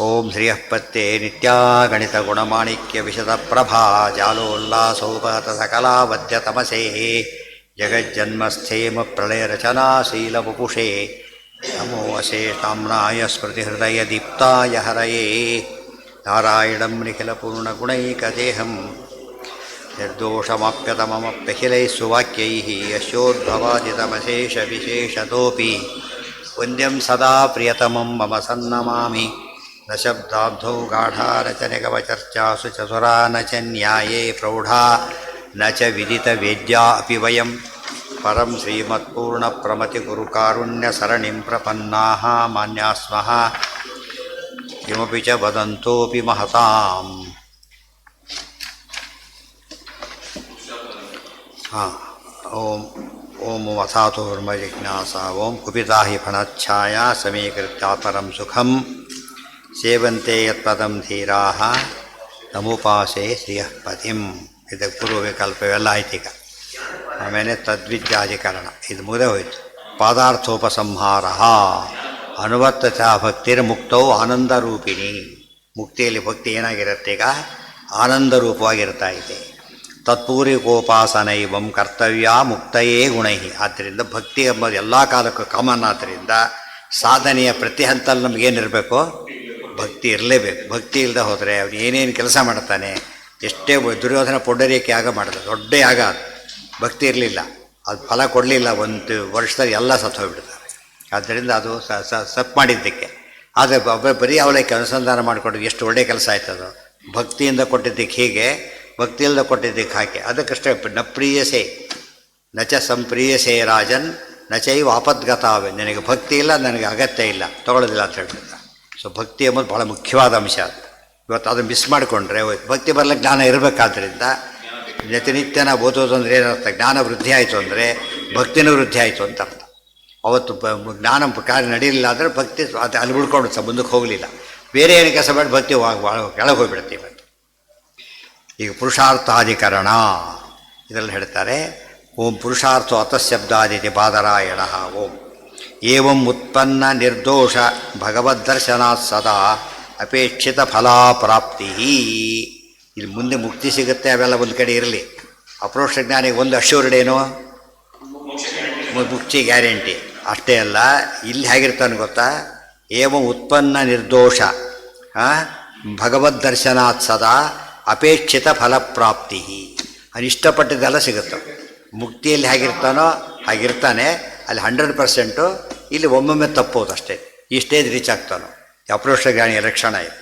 ಓಂ ಶ್ರೀಯಃಪತ್ತೇ ನಿತ್ಯಾಗಣಿತಗುಣಮಾಣಿಕ್ಯವಿಶದಪ್ರಭಾ ಜಾಲೋಲ್ಲಾಸೋಪಹತ ಸಕಲಾವದ್ಯತಮಸೇ ಜಗಜ್ಜನ್ಮಸ್ಥೇಮ ಪ್ರಳಯರಚನಾಶೀಲವಪುಷೇ ನಮೋ ಅಶೇಷಾಮ್ನಾಯ ಸ್ಮೃತಿಹೃದಯದೀಪ್ತಾಯ ಹರಯೇ ನಾರಾಯಣಂ ನಿಖಿಲಪೂರ್ಣಗುಣೈಕದೇಹಂ ನಿರ್ದೋಷಮಾಪ್ಯತಮಮಪ್ಯಖಿಲೈಃ ಸುವಾಕ್ಯೈಃ ಯಶೋದ್ಭವಾದಿತಮಶೇಷವಿಶೇಷತೋಪಿ ವಂದ್ಯಂ ಸದಾ ಪ್ರಿಯತಮಂ ಮಮ ಸನ್ನಮಾಮಿ ನ ಶಬ್ದಾಬ್ಧೌ ಗಾಢಾ ನ ಚ ನಿಗಮಚರ್ಚಾಸು ಚತುರಾ ನ ಚ ನ್ಯಾಯೇ ಪ್ರೌಢಾ ನ ಚ ವಿದಿತವೇದ್ಯಾ ಅಪಿ ವಯಂ ಪರಂ ಶ್ರೀಮತ್ಪೂರ್ಣಪ್ರಮತಿಗುರುಕಾರುಣ್ಯಸರಣಿಂ ಪ್ರಪನ್ನಾಃ ಮಾನ್ಯಾಃ ಸ್ಮಃ ಕಿಮಪಿ ಚ ವದಂತೋಪಿ ಮಹತಾಂ. ಓಂ ಓಂ ವಸಾತೋರ್ಮ ಜಿಜ್ಞಾಸ ಓಂ ಕುಪಿತಾ ಹಿ ಫಣಚ್ಛಾಯಾ ಸಮೀಕೃತ್ಯ ಪರಂ ಸುಖಂ ಸೇವಂತೆ ಯತ್ಪದಂ ಧೀರಾಃ ತಮುಪಾಸೆ ಶ್ರಿಯಃಪತಿಂ. ಇದಕ್ಕೆ ಪೂರ್ವವಿಕಲ್ಪವೆಲ್ಲ ಆಯ್ತು. ಈಗ ಆಮೇಲೆ ತದ್ವಿದ್ಯಾಧಿಕರಣ ಇದು ಮುಗಿದೇ ಹೋಯಿತು. ಪಾದಾರ್ಥೋಪಸಂಹಾರ ಅನುವರ್ತಚ ಭಕ್ತಿರ್ ಮುಕ್ತೌ ಆನಂದರೂಪಿಣಿ. ಮುಕ್ತಿಯಲ್ಲಿ ಭಕ್ತಿ ಏನಾಗಿರುತ್ತೆ? ಈಗ ಆನಂದರೂಪವಾಗಿರ್ತಾ ಇದೆ. ತತ್ಪೂರ್ವಿಕೋಪಾಸನೈವಂ ಕರ್ತವ್ಯ ಮುಕ್ತಯೇ ಗುಣೈ. ಆದ್ದರಿಂದ ಭಕ್ತಿ ಎಂಬುದು ಎಲ್ಲ ಕಾಲಕ್ಕೂ ಕಾಮನ್. ಆದ್ದರಿಂದ ಸಾಧನೆಯ ಪ್ರತಿ ಹಂತಲ್ಲಿ ನಮಗೇನಿರಬೇಕು? ಭಕ್ತಿ ಇರಲೇಬೇಕು. ಭಕ್ತಿ ಇಲ್ಲದೆ ಹೋದರೆ ಅವನು ಏನೇನು ಕೆಲಸ ಮಾಡ್ತಾನೆ, ಎಷ್ಟೇ ದುರ್ಯೋಧನ ಪೊಂಡರಿಕೆ ಯಾಗ ಮಾಡಿದ, ದೊಡ್ಡ ಯಾಗ, ಅದು ಭಕ್ತಿ ಇರಲಿಲ್ಲ, ಅದು ಫಲ ಕೊಡಲಿಲ್ಲ, ಒಂದು ವರ್ಷದಲ್ಲಿ ಎಲ್ಲ ಸತ್ತು ಹೋಗ್ಬಿಡ್ತಾರೆ. ಆದ್ದರಿಂದ ಅದು ಸತ್ ಮಾಡಿದ್ದಕ್ಕೆ. ಆದರೆ ಬರೀ ಅವಲಕ್ಕೆ ಅನುಸಂಧಾನ ಮಾಡಿಕೊಡೋದು ಎಷ್ಟು ಒಳ್ಳೆಯ ಕೆಲಸ ಆಯ್ತದು. ಭಕ್ತಿಯಿಂದ ಕೊಟ್ಟಿದ್ದಕ್ಕೆ ಹೀಗೆ, ಭಕ್ತಿಯಿಲ್ಲದೆ ಕೊಟ್ಟಿದ್ದಕ್ಕೆ ಹಾಗೆ. ಅದಕ್ಕಷ್ಟೇ ನ ಪ್ರೀಯಸೆ ನಚ ಸಂಪ್ರೀಯಸೆ ರಾಜನ್ ನಚೈವ ಆಪದ್ಗತಾವೆ. ನನಗೆ ಭಕ್ತಿ ಇಲ್ಲ, ನನಗೆ ಅಗತ್ಯ ಇಲ್ಲ, ತೊಗೊಳ್ಳೋದಿಲ್ಲ ಅಂತ ಹೇಳ್ಬಿಡ್ತಾರೆ. ಸೊ ಭಕ್ತಿ ಎಂಬುದು ಭಾಳ ಮುಖ್ಯವಾದ ಅಂಶ. ಇವತ್ತು ಅದನ್ನು ಮಿಸ್ ಮಾಡಿಕೊಂಡ್ರೆ ಭಕ್ತಿ ಬರಲಿಕ್ಕೆ ಜ್ಞಾನ ಇರಬೇಕಾದ್ರಿಂದ ನಿತ್ಯ ನಾವು ಓದೋದು ಅಂದರೆ ಏನರ್ಥ? ಜ್ಞಾನ ವೃದ್ಧಿ ಆಯಿತು ಅಂದರೆ ಭಕ್ತಿನೂ ವೃದ್ಧಿ ಆಯಿತು ಅಂತ ಅರ್ಥ. ಅವತ್ತು ಜ್ಞಾನ ಕಾರ್ಯ ನಡೆಯಲಿಲ್ಲ ಅಂದರೆ ಭಕ್ತಿ ಅದು ಅಲ್ಲಿ ಉಳ್ಕೊಂಡು ಮುಂದಕ್ಕೆ ಹೋಗಲಿಲ್ಲ. ಬೇರೆ ಏನು ಕೆಲಸ ಮಾಡಿ ಭಕ್ತಿ ಕೆಳಗೆ ಹೋಗಿಬಿಡುತ್ತೆ. ಇವತ್ತು ಈಗ ಪುರುಷಾರ್ಥಾಧಿಕರಣ ಇದರಲ್ಲಿ ಹೇಳ್ತಾರೆ. ಓಂ ಪುರುಷಾರ್ಥೋ ಅತಃಶಬ್ದಾದಿತಿ ಬಾದರಾಯಣ. ಓಂ ಏವಂ ಉತ್ಪನ್ನ ನಿರ್ದೋಷ ಭಗವದ್ದರ್ಶನಾತ್ ಸದಾ ಅಪೇಕ್ಷಿತ ಫಲಾಪ್ರಾಪ್ತಿ. ಇಲ್ಲಿ ಮುಂದೆ ಮುಕ್ತಿ ಸಿಗುತ್ತೆ, ಅವೆಲ್ಲ ಒಂದು ಕಡೆ ಇರಲಿ. ಅಪ್ರೋಕ್ಷ ಜ್ಞಾನಿಗೆ ಒಂದು ಅಶ್ಯೂರ್ಡ್ ಏನು? ಮುಕ್ತಿ ಗ್ಯಾರಂಟಿ. ಅಷ್ಟೇ ಅಲ್ಲ, ಇಲ್ಲಿ ಹೇಗಿರ್ತಾನೆ ಗೊತ್ತಾ? ಏವಂ ಉತ್ಪನ್ನ ನಿರ್ದೋಷ ಭಗವದ್ದರ್ಶನಾತ್ ಸದಾ ಅಪೇಕ್ಷಿತ ಫಲಪ್ರಾಪ್ತಿ. ಅವನು ಇಷ್ಟಪಟ್ಟಿದ್ದೆಲ್ಲ ಸಿಗುತ್ತೆ. ಮುಕ್ತಿಯಲ್ಲಿ ಹೇಗಿರ್ತಾನೋ ಹಾಗಿರ್ತಾನೆ, ಅಲ್ಲಿ 100%. ಇಲ್ಲಿ ಒಮ್ಮೊಮ್ಮೆ ತಪ್ಪೋದು ಅಷ್ಟೇ. ಈ ಸ್ಟೇಜ್ ರೀಚ್ ಆಗ್ತಾನೋ. ಅಪ್ರೋಕ್ಷ ಜ್ಞಾನಿಯ ಲಕ್ಷಣ ಇದು.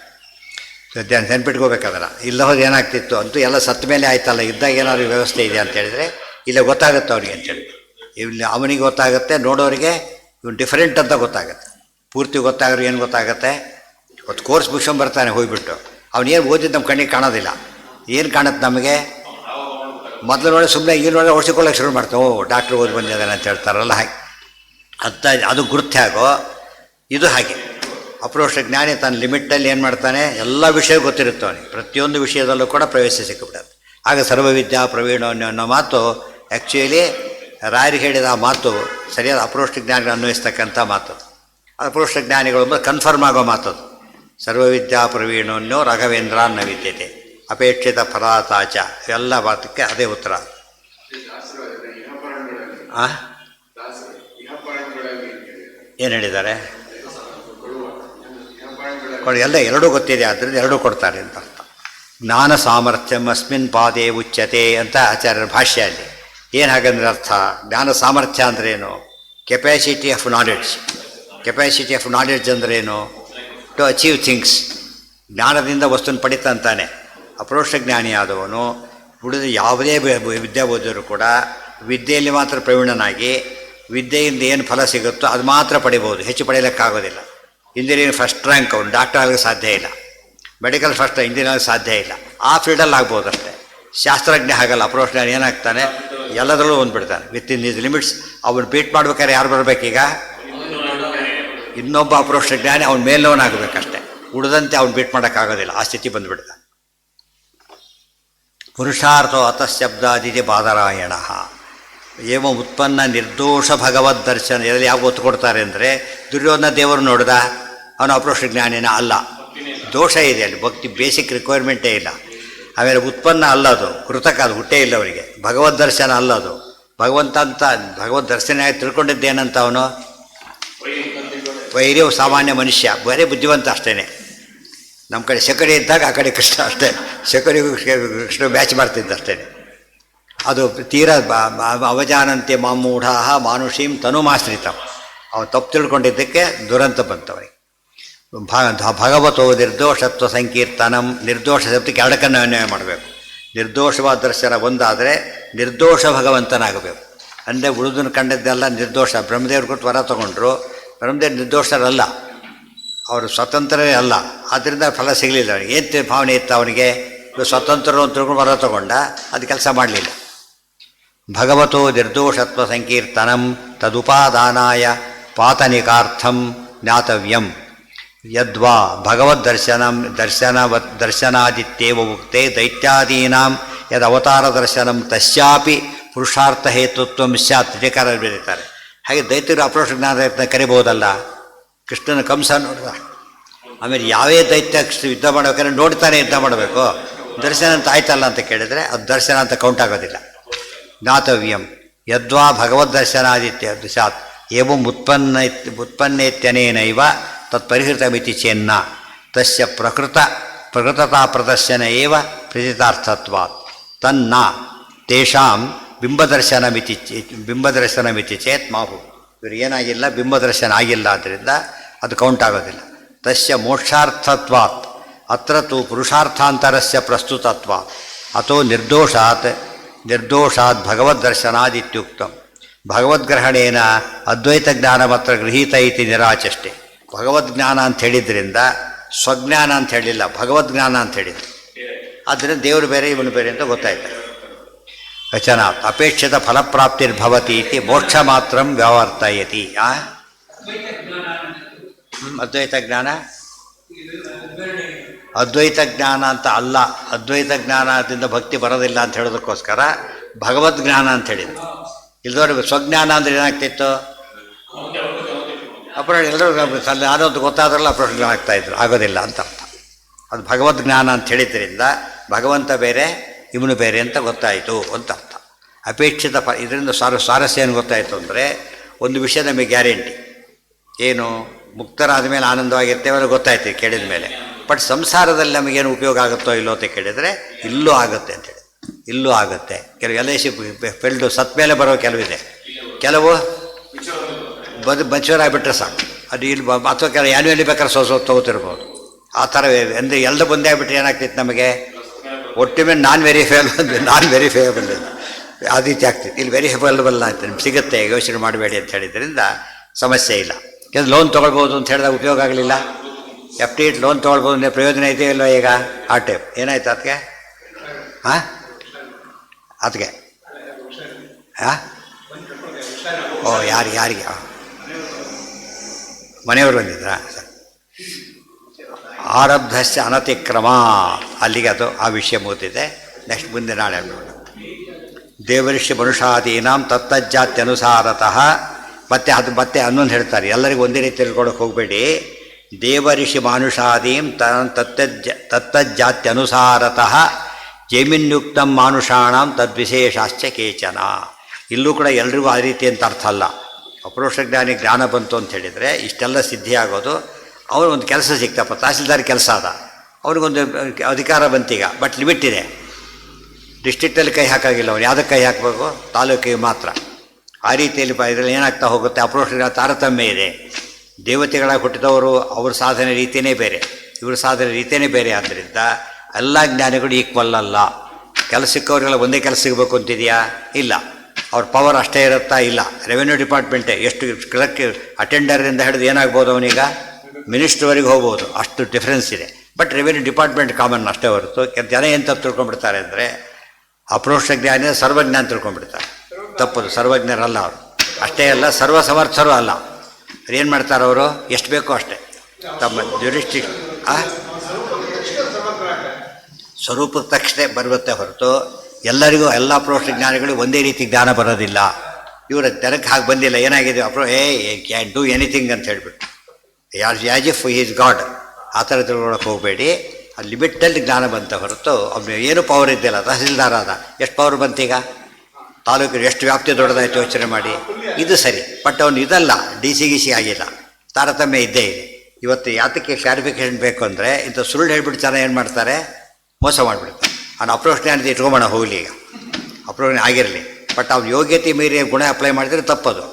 ಸದ್ಯ ನೆನ್ಪಿಟ್ಕೋಬೇಕಾದ್ರೆ. ಇಲ್ಲ ಹೋದ್ರೆ ಏನಾಗ್ತಿತ್ತು ಅಂತೂ ಎಲ್ಲ ಸತ್ತ ಮೇಲೆ ಆಯ್ತಲ್ಲ, ಇದ್ದಾಗ ಏನಾದ್ರು ವ್ಯವಸ್ಥೆ ಇದೆ ಅಂತ ಹೇಳಿದ್ರೆ ಇಲ್ಲ ಗೊತ್ತಾಗುತ್ತೆ ಅವನಿಗೆ ಅಂತೇಳಿ. ಇಲ್ಲಿ ಅವನಿಗೆ ಗೊತ್ತಾಗುತ್ತೆ, ನೋಡೋರಿಗೆ ಇವನು ಡಿಫರೆಂಟ್ ಅಂತ ಗೊತ್ತಾಗುತ್ತೆ. ಪೂರ್ತಿ ಗೊತ್ತಾಗ್ರೆ ಏನು ಗೊತ್ತಾಗುತ್ತೆ? ಇವತ್ತು ಕೋರ್ಸ್ ಮುಗಿಸ್ಕೊಂಬರ್ತಾನೆ ಹೋಗಿಬಿಟ್ಟು, ಅವನೇನು ಓದಿದ್ದು ನಮ್ಮ ಕಣ್ಣಿಗೆ ಕಾಣೋದಿಲ್ಲ. ಏನು ಕಾಣುತ್ತೆ ನಮಗೆ? ಮೊದಲು ನೋಡಿ ಸುಮ್ಮನೆ ಈಗ ನೋಡಿ ಓಡಿಸಿಕೊಳ್ಳೋಕೆ ಶುರು ಮಾಡ್ತಾವೆ. ಓ ಡಾಕ್ಟ್ರ್ ಓದಿ ಬಂದಿದ್ದಾನೆ ಅಂತ ಹೇಳ್ತಾರಲ್ಲ, ಹಾಗೆ ಅಂತ ಅದು ಗುರುತು ಹೇಗೋ ಇದು ಹಾಗೆ. ಅಪ್ರೋಕ್ಷ ಜ್ಞಾನಿ ತನ್ನ ಲಿಮಿಟಲ್ಲಿ ಏನು ಮಾಡ್ತಾನೆ? ಎಲ್ಲ ವಿಷಯ ಗೊತ್ತಿರುತ್ತೆ ಅವನಿಗೆ. ಪ್ರತಿಯೊಂದು ವಿಷಯದಲ್ಲೂ ಕೂಡ ಪ್ರವೇಶ ಸಿಕ್ಕಿಬಿಡುತ್ತೆ. ಆಗ ಸರ್ವವಿದ್ಯಾ ಪ್ರವೀಣೋನ್ಯ ಅನ್ನೋ ಮಾತು ಆ್ಯಕ್ಚುಲಿ ರಾಯರಿಗೆ ಹೇಳಿದ ಆ ಮಾತು ಸರಿಯಾದ ಅಪ್ರೋಕ್ಷ ಜ್ಞಾನಿಗಳು ಅನ್ವಯಿಸ್ತಕ್ಕಂಥ ಮಾತು. ಅಪ್ರೋಕ್ಷ ಜ್ಞಾನಿಗಳು ಕನ್ಫರ್ಮ್ ಆಗೋ ಮಾತದು. ಸರ್ವವಿದ್ಯಾ ಪ್ರವೀಣೋನ್ಯೋ ರಾಘವೇಂದ್ರ ನ ವಿದ್ಯತೆ ಅಪೇಕ್ಷಿತ ಫಲಾತಾಚ. ಎಲ್ಲ ಮಾತಕ್ಕೆ ಅದೇ ಉತ್ತರ. ಏನು ಹೇಳಿದ್ದಾರೆ? ಎಲ್ಲ ಎರಡೂ ಗೊತ್ತಿದೆ, ಆದ್ದರಿಂದ ಎರಡೂ ಕೊಡ್ತಾರೆ ಅಂತ ಅರ್ಥ. ಜ್ಞಾನ ಸಾಮರ್ಥ್ಯಂ ಅಸ್ಮಿನ್ ಪಾದೇ ಉಚ್ಯತೆ ಅಂತ ಆಚಾರ್ಯರ ಭಾಷ್ಯಲ್ಲಿ. ಏನು ಹಾಗಂದ್ರೆ ಅರ್ಥ? ಜ್ಞಾನ ಸಾಮರ್ಥ್ಯ ಅಂದ್ರೇನು? Capacity of knowledge. Capacity of knowledge ಅಂದ್ರೇನು? To achieve things. ಜ್ಞಾನದಿಂದ ವಸ್ತುನ ಪಡಿತಂತಾನೆ. ಅಪ್ರೋಕ್ಷ ಜ್ಞಾನಿಯಾದವನು ಉಳಿದ ಯಾವುದೇ ವಿದ್ಯೆ ಓದಿದ್ರು ಕೂಡ ವಿದ್ಯೆಯಲ್ಲಿ ಮಾತ್ರ ಪ್ರವೀಣನಾಗಿ ವಿದ್ಯೆಯಿಂದ ಏನು ಫಲ ಸಿಗುತ್ತೋ ಅದು ಮಾತ್ರ ಪಡಿಬೋದು, ಹೆಚ್ಚು ಪಡೆಯಲಿಕ್ಕಾಗೋದಿಲ್ಲ. ಇಂಜಿನಿಯರಿಂಗ್ ಫಸ್ಟ್ ರ್ಯಾಂಕ್ ಅವನು ಡಾಕ್ಟರ್ ಆಗಲಿಕ್ಕೆ ಸಾಧ್ಯ ಇಲ್ಲ, ಮೆಡಿಕಲ್ ಫಸ್ಟ್ ಇಂಜಿನಿಯರಿಂಗ್ ಸಾಧ್ಯ ಇಲ್ಲ. ಆ ಫೀಲ್ಡಲ್ಲಿ ಆಗ್ಬೋದು ಅಷ್ಟೇ. ಶಾಸ್ತ್ರಜ್ಞ ಹಾಗಲ್ಲ. ಅಪ್ರೋಕ್ಷ ಜ್ಞಾನಿ ಏನಾಗ್ತಾನೆ? ಎಲ್ಲದರಲ್ಲೂ ಬಂದುಬಿಡ್ತಾನೆ. Within these limits. ಅವನು ಬೀಟ್ ಮಾಡ್ಬೇಕಾದ್ರೆ ಯಾರು ಬರಬೇಕೀಗ? ಇನ್ನೊಬ್ಬ ಅಪ್ರೋಕ್ಷ ಜ್ಞಾನಿ ಅವನ ಮೇಲ್ನವನಾಗಬೇಕಷ್ಟೆ. ಉಳಿದಂತೆ ಅವ್ನು ಬೀಟ್ ಮಾಡೋಕ್ಕಾಗೋದಿಲ್ಲ. ಆ ಸ್ಥಿತಿ ಬಂದುಬಿಡ್ತಾನೆ. ಪುರುಷಾರ್ಥೋ ಅತಃಶಬ್ದಾದಿತಿ ಬಾದರಾಯಣ. ಏವ ಉತ್ಪನ್ನ ನಿರ್ದೋಷ ಭಗವದ್ದರ್ಶನ. ಇದರಲ್ಲಿ ಯಾವ ಒತ್ತು ಕೊಡ್ತಾರೆ ಅಂದರೆ, ದುರ್ಯೋಧನ ದೇವರು ನೋಡಿದ, ಅವನು ಅಪ್ರೋಕ್ಷ ಜ್ಞಾನಿನ ಅಲ್ಲ. ದೋಷ ಇದೆ ಅಲ್ಲಿ, ಭಕ್ತಿ ಬೇಸಿಕ್ ರಿಕ್ವೈರ್ಮೆಂಟೇ ಇಲ್ಲ. ಆಮೇಲೆ ಉತ್ಪನ್ನ ಅಲ್ಲದು, ಕೃತಕ, ಅದು ಹುಟ್ಟೇ ಇಲ್ಲ ಅವರಿಗೆ. ಭಗವದ್ ದರ್ಶನ ಅಲ್ಲದು, ಭಗವಂತ ಅಂತ ಭಗವದ್ ದರ್ಶನ ಆಗಿ ತಿಳ್ಕೊಂಡಿದ್ದೇನಂತ ಅವನು ವೈರ್ಯ ಸಾಮಾನ್ಯ ಮನುಷ್ಯ, ಬರೇ ಬುದ್ಧಿವಂತ ಅಷ್ಟೇ. ನಮ್ಮ ಕಡೆ ಶಕಡಿ ಇದ್ದಾಗ ಆ ಕಡೆ ಕೃಷ್ಣ ಅಷ್ಟೇ, ಶಕಡಿಗೂ ಕೃಷ್ಣ ಬ್ಯಾಚ್ ಮಾಡ್ತಿದ್ದ ಅಷ್ಟೇ. ಅದು ತೀರಾ ಅವಜಾನಂತೆ ಮಾಮೂಢ ಮಾನುಷೀಂ ತನುಮಾಶ್ರಿತ, ಅವನು ತಪ್ಪು ತಿಳ್ಕೊಂಡಿದ್ದಕ್ಕೆ ದುರಂತ ಬಂತವನಿಗೆ. ಭಗವತೋ ನಿರ್ದೋಷತ್ವ ಸಂಕೀರ್ತನಂ, ನಿರ್ದೋಷ ಶಬ್ದಕ್ಕೆ ಎರಡಕ್ಕನ್ನು ಅನ್ವಯ ಮಾಡಬೇಕು. ನಿರ್ದೋಷವಾದ ದರ್ಶನ ಒಂದಾದರೆ ನಿರ್ದೋಷ ಭಗವಂತನಾಗಬೇಕು. ಅಂದರೆ ಉಳಿದನ್ನು ಕಂಡದ್ದೆಲ್ಲ ನಿರ್ದೋಷ. ಬ್ರಹ್ಮದೇವ್ರು ಕೊಟ್ಟು ವರ ತಗೊಂಡ್ರು, ಬ್ರಹ್ಮದೇವ್ರು ನಿರ್ದೋಷರಲ್ಲ, ಅವರು ಸ್ವತಂತ್ರರೇ ಅಲ್ಲ, ಆದ್ದರಿಂದ ಫಲ ಸಿಗಲಿಲ್ಲ ಅವನಿಗೆ. ಏನು ಭಾವನೆ ಇತ್ತು ಅವನಿಗೆ? ಸ್ವತಂತ್ರರು ಅಂತ ತಿಳ್ಕೊಂಡು ವರ ತಗೊಂಡ, ಅದು ಕೆಲಸ ಮಾಡಲಿಲ್ಲ. ಭಗವತೋ ನಿರ್ದೋಷತ್ವ ಸಂಕೀರ್ತನಂ ತದುಪಾದಾನಾಯ ಪಾತನಿಕಾರ್ಥಂ ಜ್ಞಾತವ್ಯಂ ಯದ್ವಾ ದರ್ಶನಾದಿತ್ಯೇವ ಉಕ್ತೆ ದೈತ್ಯಾದೀನಾಂ ಯದ್ ಅವತಾರ ದರ್ಶನಂ ತಸ್ಯಾಪಿ ಪುರುಷಾರ್ಥ ಹೇತುತ್ವಂ ಸ್ಯಾತ್ ಟಿಕಾರ ಬರೀತಾರೆ. ಹಾಗೆ ದೈತ್ಯರು ಅಪ್ರೋಷ ಜ್ಞಾನ ಕರಿಬಹುದಲ್ಲ. ಕೃಷ್ಣನ ಕಂಸ ನೋಡಿದ, ಆಮೇಲೆ ಯಾವೇ ದೈತ್ಯ ಯುದ್ಧ ಮಾಡಬೇಕಾದ್ರೆ ನೋಡ್ತಾನೆ ಯುದ್ಧ ಮಾಡಬೇಕು. ದರ್ಶನ ಅಂತ ಆಯ್ತಲ್ಲ ಅಂತ ಕೇಳಿದರೆ ಅದು ದರ್ಶನ ಅಂತ ಕೌಂಟ್ ಆಗೋದಿಲ್ಲ. ಜ್ಞಾತವ್ಯಂ ಯದ್ವಾ ಭಗವದ್ದರ್ಶನಾದಿತ್ಯ ಸ್ಯಾತ್ ಏವಂ ಉತ್ಪನ್ನೇತ್ಯನೇನೈವ ತತ್ಪರಿಹೃತಮಿತಿ ಚೇನ್ನ ತಸ್ಯ ಪ್ರಕೃತತಾ ಪ್ರದರ್ಶನ ಏವ ಪ್ರತಿತಾರ್ಥತ್ವಾತ್ ತನ್ನ ತೇಷಾಂ ಬಿಂಬದರ್ಶನಮಿತಿ ಚೇತ್ ಮಾಹು. ಇವರು ಏನಾಗಿಲ್ಲ, ಬಿಂಬದರ್ಶನ ಆಗಿಲ್ಲ, ಆದ್ದರಿಂದ ಅದು ಕೌಂಟ್ ಆಗೋದಿಲ್ಲ. ತಸ್ಯ ಮೋಕ್ಷಾರ್ಥತ್ವಾತ್ ಅತ್ರ ತು ಪುರುಷಾರ್ಥಾಂತರಸ್ಯ ಪ್ರಸ್ತುತತ್ವಾತ್ ಅಥೋ ನಿರ್ದೋಷಾತ್ ಭಗವದ್ದರ್ಶನಾದಿತ್ಯುಕ್ತಂ. ಭಗವದ್ಗ್ರಹಣೇನ ಅದ್ವೈತ ಜ್ಞಾನಮಾತ್ರ ಗೃಹೀತ ಇತಿ ನಿರಾಚಷ್ಟೆ. ಭಗವದ್ಜ್ಞಾನ ಅಂತ ಹೇಳಿದ್ರಿಂದ ಸ್ವಜ್ಞಾನ ಅಂತ ಹೇಳಿಲ್ಲ, ಭಗವದ್ಜ್ಞಾನ ಅಂತ ಹೇಳಿದ್ರು. ಆದ್ದರಿಂದ ದೇವರು ಬೇರೆ ಇವನು ಬೇರೆ ಅಂತ ಗೊತ್ತಾಯ್ತು. ವಚನಾತ್ ಅಪೇಕ್ಷಿತ ಫಲಪ್ರಾಪ್ತಿರ್ಭವತಿ ಇತಿ ಮೋಕ್ಷ ಮಾತ್ರ ವ್ಯವರ್ತಯತಿ. ಅದ್ವೈತ ಜ್ಞಾನ ಅದ್ವೈತ ಜ್ಞಾನ ಅಂತ ಅಲ್ಲ, ಅದ್ವೈತ ಜ್ಞಾನದಿಂದ ಭಕ್ತಿ ಬರೋದಿಲ್ಲ ಅಂತ ಹೇಳೋದಕ್ಕೋಸ್ಕರ ಭಗವದ್ಜ್ಞಾನ ಅಂತ ಹೇಳಿದ್ರು. ಇಲ್ದವ್ರಿಗೆ ಸ್ವಜ್ಞಾನ ಅಂದರೆ ಏನಾಗ್ತಿತ್ತು? ಅಪರೋಷ, ಎಲ್ಲರೂ ಯಾವ್ದು ಗೊತ್ತಾದ್ರಲ್ಲ ಅಪರೋಷ ಜ್ಞಾನ ಆಗ್ತಾಯಿದ್ರು, ಆಗೋದಿಲ್ಲ ಅಂತ ಅರ್ಥ. ಅದು ಭಗವದ್ಜ್ಞಾನ ಅಂತ ಹೇಳಿದ್ರಿಂದ ಭಗವಂತ ಬೇರೆ ಇವನು ಬೇರೆ ಅಂತ ಗೊತ್ತಾಯಿತು ಅಂತ ಅರ್ಥ. ಅಪೇಕ್ಷಿತ ಇದರಿಂದ ಸ್ವಾರಸ್ಯ ಏನು ಗೊತ್ತಾಯಿತು ಅಂದರೆ, ಒಂದು ವಿಷಯ ನಮಗೆ ಗ್ಯಾರಂಟಿ ಏನು, ಮುಕ್ತರಾದ ಮೇಲೆ ಆನಂದವಾಗಿರ್ತೇವೆ ಅನ್ನೋ ಗೊತ್ತಾಯ್ತು ಕೇಳಿದ ಮೇಲೆ. ಬಟ್ ಸಂಸಾರದಲ್ಲಿ ನಮಗೇನು ಉಪಯೋಗ ಆಗುತ್ತೋ ಇಲ್ಲೋ ಅಂತ ಕೇಳಿದರೆ ಇಲ್ಲೂ ಆಗುತ್ತೆ ಅಂತೇಳಿ, ಇಲ್ಲೂ ಆಗುತ್ತೆ. ಕೆಲವು ಎಲ್ ಐ ಸಿ ಫೀಲ್ಡು ಸತ್ ಮೇಲೆ ಬರೋ ಕೆಲವಿದೆ, ಕೆಲವು ಮಚೂರಾಗಿಬಿಟ್ರೆ ಸಾಕು, ಅದು ಇಲ್ಲಿ ಅಥವಾ ಕೆಲವು ಆ್ಯನ್ಯುವಲಿ ಬೇಕಾದ್ರೆ ತೊಗೋತಿರ್ಬೋದು. ಆ ಥರ ಅಂದರೆ ಎಲ್ಲ ಬಂದೇ ಆಗಿಬಿಟ್ರೆ ಏನಾಗ್ತಿತ್ತು ನಮಗೆ, ಒಟ್ಟಿಗೆ ನಾನ್ ವೆರಿಫೇಬಲ್ ಆ ರೀತಿ ಆಗ್ತಿತ್ತು. ಇಲ್ಲಿ ವೆರಿಫೇಬಲ್ ಆಗ್ತದೆ, ನಿಮ್ಗೆ ಸಿಗುತ್ತೆ, ಯೋಚನೆ ಮಾಡಬೇಡಿ ಅಂತ ಹೇಳಿದ್ರಿಂದ ಸಮಸ್ಯೆ ಇಲ್ಲ. ಯಾಕಂದ್ರೆ ಲೋನ್ ತೊಗೊಳ್ಬೋದು ಅಂತ ಹೇಳಿದಾಗ ಉಪಯೋಗ ಆಗಲಿಲ್ಲ. FD ಲೋನ್ ತೊಗೊಳ್ಬೋದು ಅಂದರೆ ಪ್ರಯೋಜನ ಇದೆಯೋ ಇಲ್ಲೋ ಈಗ? ಆ ಟೈಪ್ ಏನಾಯ್ತು ಅದಕ್ಕೆ? ಅದಕ್ಕೆ ಓ ಯಾರಿಗೆ ಮನೆಯವರು ಬಂದಿದ್ರಾ? ಆರಬ್ಧಸ್ಯ ಅನತಿಕ್ರಮ, ಅಲ್ಲಿಗೆ ಅದು ಆ ವಿಷಯ ಮುಗಿದಿದೆ. ನೆಕ್ಸ್ಟ್ ಮುಂದೆ ನಾಳೆ ದೇವಋಷಿ ಮನುಷಾದೀನಾಂ ತತ್ತಜ್ಜಾತ್ಯನುಸಾರತಃ. ಮತ್ತೆ ಅನ್ನೊಂದು ಹೇಳ್ತಾರೆ, ಎಲ್ಲರಿಗೂ ಒಂದೇ ರೀತಿ ತಿಳ್ಕೊಳಕ್ಕೆ ಹೋಗಬೇಡಿ. ದೇವಋಷಿ ಮಾನುಷಾದೀಂ ತತ್ತಜ್ಜಾತ್ಯನುಸಾರತಃ ಜೈಮಿನ್ಯುಕ್ತಂ ಮಾನುಷಾಣಂ ತದ್ವಿಶೇಷಾಶ್ಚ ಕೇಚನ. ಇಲ್ಲೂ ಕೂಡ ಎಲ್ರಿಗೂ ಆ ರೀತಿ ಅಂತ ಅರ್ಥ ಅಲ್ಲ. ಅಪರೋಕ್ಷ ಜ್ಞಾನ ಬಂತು ಅಂತ ಹೇಳಿದರೆ ಇಷ್ಟೆಲ್ಲ ಸಿದ್ಧಿ ಆಗೋದು. ಅವನಿಗೊಂದು ಕೆಲಸ ಸಿಕ್ತಪ್ಪ, ತಹಸೀಲ್ದಾರ್ ಕೆಲಸ ಅದ, ಅವನಿಗೊಂದು ಅಧಿಕಾರ ಬಂತೀಗ, ಬಟ್ ಲಿಮಿಟ್ ಇದೆ. ಡಿಸ್ಟ್ರಿಕ್ಟಲ್ಲಿ ಕೈ ಹಾಕಾಗಿಲ್ಲ, ಅವನು ಯಾವುದಕ್ಕೆ ಕೈ ಹಾಕಬೇಕು? ತಾಲೂಕಿಗೆ ಮಾತ್ರ. ಆ ರೀತಿಯಲ್ಲಿ ಇದರಲ್ಲಿ ಏನಾಗ್ತಾ ಹೋಗುತ್ತೆ, ಅಪರೋಕ್ಷ ತಾರತಮ್ಯ ಇದೆ. ದೇವತೆಗಳಾಗಿ ಹುಟ್ಟಿದವರು ಅವ್ರ ಸಾಧನೆ ರೀತಿಯೇ ಬೇರೆ, ಇವ್ರ ಸಾಧನೆ ರೀತಿಯೇ ಬೇರೆ. ಆದ್ದರಿಂದ ಎಲ್ಲ ಜ್ಞಾನಿಗಳು ಈಕ್ವಲ್ ಅಲ್ಲ. ಕೆಲಸ ಸಿಕ್ಕವರಿಗೆಲ್ಲ ಒಂದೇ ಕೆಲಸ ಸಿಗಬೇಕು ಅಂತಿದೆಯಾ? ಇಲ್ಲ. ಅವ್ರ ಪವರ್ ಅಷ್ಟೇ ಇರುತ್ತಾ? ಇಲ್ಲ. ರೆವೆನ್ಯೂ ಡಿಪಾರ್ಟ್ಮೆಂಟೇ ಎಷ್ಟು ಕ್ಲರ್ಕ್ ಅಟೆಂಡರಿಂದ ಹಿಡಿದು ಏನಾಗ್ಬೋದು ಅವನೀಗ ಮಿನಿಸ್ಟ್ರ್ವರೆಗೆ ಹೋಗ್ಬೋದು, ಅಷ್ಟು ಡಿಫ್ರೆನ್ಸ್ ಇದೆ. ಬಟ್ ರೆವೆನ್ಯೂ ಡಿಪಾರ್ಟ್ಮೆಂಟ್ ಕಾಮನ್ ಅಷ್ಟೇ ಹೊರತು ಜನ ಏನು ತಪ್ಪು ತಿಳ್ಕೊಂಡ್ಬಿಡ್ತಾರೆ ಅಂದರೆ, ಅಪರೋಕ್ಷ ಜ್ಞಾನ ಸರ್ವಜ್ಞಾನ ತಿಳ್ಕೊಂಡ್ಬಿಡ್ತಾರೆ. ತಪ್ಪದು, ಸರ್ವಜ್ಞರಲ್ಲ ಅವರು. ಅಷ್ಟೇ ಅಲ್ಲ, ಸರ್ವಸಮರ್ಥರು ಅಲ್ಲ. ಏನು ಮಾಡ್ತಾರೆ ಅವರು? ಎಷ್ಟು ಬೇಕೋ ಅಷ್ಟೇ ತಮ್ಮ ಜ್ಯುರಿಸ್ಟಿಕ್ ಸ್ವರೂಪದ ತಕ್ಷಣ ಬರುತ್ತೆ ಹೊರತು ಎಲ್ಲರಿಗೂ ಎಲ್ಲ ಅಪರೋಕ್ಷ ಜ್ಞಾನಿಗಳಿಗೂ ಒಂದೇ ರೀತಿ ಜ್ಞಾನ ಬರೋದಿಲ್ಲ. ಇವರ ಜನಕ್ಕೆ ಹಾಗೆ ಬಂದಿಲ್ಲ. ಏನಾಗಿದೆ, ಕ್ಯಾನ್ ಡೂ ಎನಿಥಿಂಗ್ ಅಂತ ಹೇಳಿಬಿಟ್ಟು, as if he is god ಆ ಥರ ತಿಳ್ಕೊಳಕ್ಕೆ ಹೋಗಬೇಡಿ. ಆ ಲಿಮಿಟಲ್ಲಿ ಜ್ಞಾನ ಬಂತ ಹೊರತು ಅವನು ಏನು ಪವರ್ ಇದ್ದಿಲ್ಲ. ತಹಸೀಲ್ದಾರ್ ಆದ, ಎಷ್ಟು ಪವರ್ ಬಂತೀಗ? ತಾಲೂಕಿನ ಎಷ್ಟು ವ್ಯಾಪ್ತಿ ದೊಡ್ಡದಾಯ್ತು ಯೋಚನೆ ಮಾಡಿ. ಇದು ಸರಿ, ಬಟ್ ಅವನು ಇದಲ್ಲ, ಡಿ ಸಿ ಗಿ ಸಿ ಆಗಿಲ್ಲ, ತಾರತಮ್ಯ ಇದ್ದೇ ಇದೆ. ಇವತ್ತು ಯಾತಕ್ಕೆ ಕ್ಲಾರಿಫಿಕೇಷನ್ ಬೇಕು ಅಂದರೆ ಇಂಥ ಸುಳ್ಳು ಹೇಳ್ಬಿಟ್ಟು ಜನ ಏನು ಮಾಡ್ತಾರೆ, ಮೋಸ ಮಾಡಿಬಿಡ್ತಾರೆ. ಅವ್ನು ಅಪ್ರೋಚ್ ಜ್ಞಾನದ ಇಟ್ಕೊಂಬೋಣ ಹೋಗಲಿ, ಈಗ ಅಪ್ರೋಚ್ ಆಗಿರಲಿ, ಬಟ್ ಅವ್ನು ಯೋಗ್ಯತೆ ಮೀರಿ ಗುಣ ಅಪ್ಲೈ ಮಾಡಿದರೆ ತಪ್ಪದು.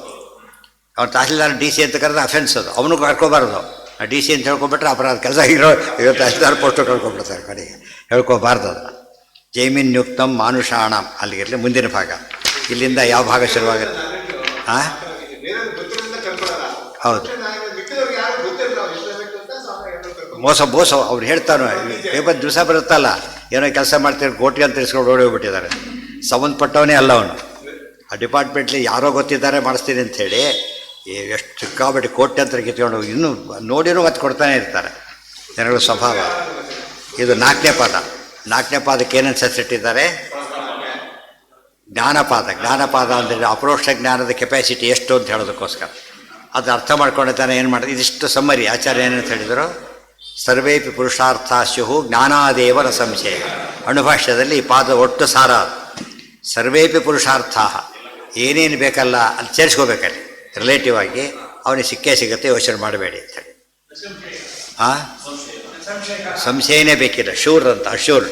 ಅವ್ನು ತಹಸೀಲ್ದಾರ್ ಡಿ ಸಿ ಅಂತ ಕರೆದ್ರೆ ಅಫೆನ್ಸ್ ಅದು, ಅವನು ಕರ್ಕೊಬಾರ್ದು. ಡಿ ಸಿ ಅಂತ ಹೇಳ್ಕೊಬಿಟ್ರೆ ಅಪರಾಧ ಕೆಲಸ ಇವತ್ತು ತಹಸೀಲ್ದಾರ್ ಪೋಸ್ಟು ಕಳ್ಕೊಬಿಡ್ತಾರೆ ಕಡೆಗೆ, ಹೇಳ್ಕೊಬಾರ್ದು ಅದನ್ನು. ಜೈಮಿನ್ ಯುಕ್ತಂ ಮಾನುಷಾಣಂ ಅಲ್ಲಿಗಿರಲಿ. ಮುಂದಿನ ಭಾಗ ಇಲ್ಲಿಂದ ಯಾವ ಭಾಗ ಶುರುವಾಗುತ್ತೆ? ಹಾಂ ಹೌದು, ಮೋಸ ಅವ್ರು ಹೇಳ್ತಾನೋ ಪೇಪರ್ ದಿವಸ ಬರುತ್ತಲ್ಲ, ಏನೋ ಕೆಲಸ ಮಾಡ್ತಾರೆ ಕೋಟಿ ಅಂತ ತಿಳ್ಸ್ಕೊಂಡು ಓಡೋಗ್ಬಿಟ್ಟಿದ್ದಾರೆ. ಸಂಬಂಧಪಟ್ಟವನೇ ಅಲ್ಲ ಅವನು. ಆ ಡಿಪಾರ್ಟ್ಮೆಂಟ್ಲಿ ಯಾರೋ ಗೊತ್ತಿದ್ದಾರೆ ಮಾಡಿಸ್ತೀನಿ ಅಂಥೇಳಿ ಎಷ್ಟು ಸಿಕ್ಕಾಬಿಟ್ಟು ಕೋಟಿ ಅಂತ ಕಿತ್ಕೊಂಡು ಇನ್ನೂ ನೋಡಿನೂ ಮತ್ತೆ ಕೊಡ್ತಾನೆ ಇರ್ತಾರೆ ಜನಗಳ ಸ್ವಭಾವ. ಇದು 4ನೇ ಪಾದ. 4ನೇ ಪಾದಕ್ಕೆ ಏನೇನು ಸೆಟ್ಟಿದ್ದಾರೆ? ಜ್ಞಾನಪಾದ ಅಂದರೆ ಅಪರೋಕ್ಷ ಜ್ಞಾನದ ಕೆಪಾಸಿಟಿ ಎಷ್ಟು ಅಂತ ಹೇಳೋದಕ್ಕೋಸ್ಕರ ಅದು ಅರ್ಥ ಮಾಡ್ಕೊಂಡಿದ್ದಾನೆ. ಏನು ಮಾಡಿದೆ, ಇದಿಷ್ಟು ಸಮ್ಮರಿ ಆಚಾರ್ಯ ಏನಂತ ಹೇಳಿದರು, ಸರ್ವೇಪಿ ಪುರುಷಾರ್ಥಾಸ್ಯು ಜ್ಞಾನಾದೇವ ನ ಸಂಶಯ. ಅಣುಭಾಷ್ಯದಲ್ಲಿ ಈ ಪಾದ ಒಟ್ಟು ಸಾರ. ಸರ್ವೇಪಿ ಪುರುಷಾರ್ಥ, ಏನೇನು ಬೇಕಲ್ಲ ಅಲ್ಲಿ ಸೇರಿಸ್ಕೋಬೇಕಲ್ಲಿ ರಿಲೇಟಿವ್ ಆಗಿ. ಅವನಿಗೆ ಸಿಗುತ್ತೆ, ಯೋಚನೆ ಮಾಡಬೇಡಿ ಅಂತೇಳಿ. ಸಂಶಯನೇ ಬೇಕಿಲ್ಲ, ಶೂರ್ ಅಂತ, ಅಶ್ಯೂರ್ಡ್.